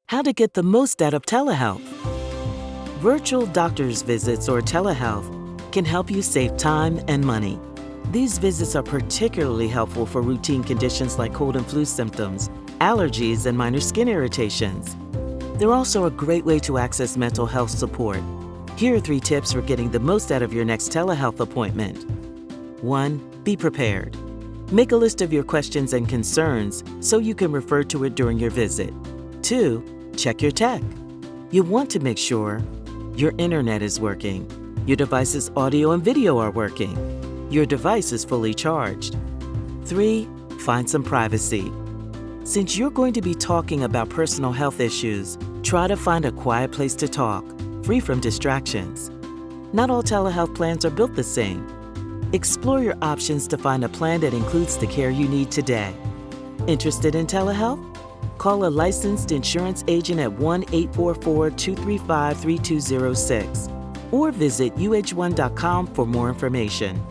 How to get the most out of telehealth. Virtual doctor's visits or telehealth can help you save time and money. These visits are particularly helpful for routine conditions like cold and flu symptoms, allergies, and minor skin irritations. They're also a great way to access mental health support. Here are 3 tips for getting the most out of your next telehealth appointment. 1. Be prepared. Make a list of your questions and concerns so you can refer to it during your visit. 2. Check your tech. You want to make sure your internet is working, your device's audio and video are working, your device is fully charged. 3. Find some privacy. Since you're going to be talking about personal health issues, try to find a quiet place to talk, free from distractions. Not all telehealth plans are built the same. Explore your options to find a plan that includes the care you need today. Interested in telehealth? Call a licensed insurance agent at 1-844-235-3206 or visit uh1.com for more information.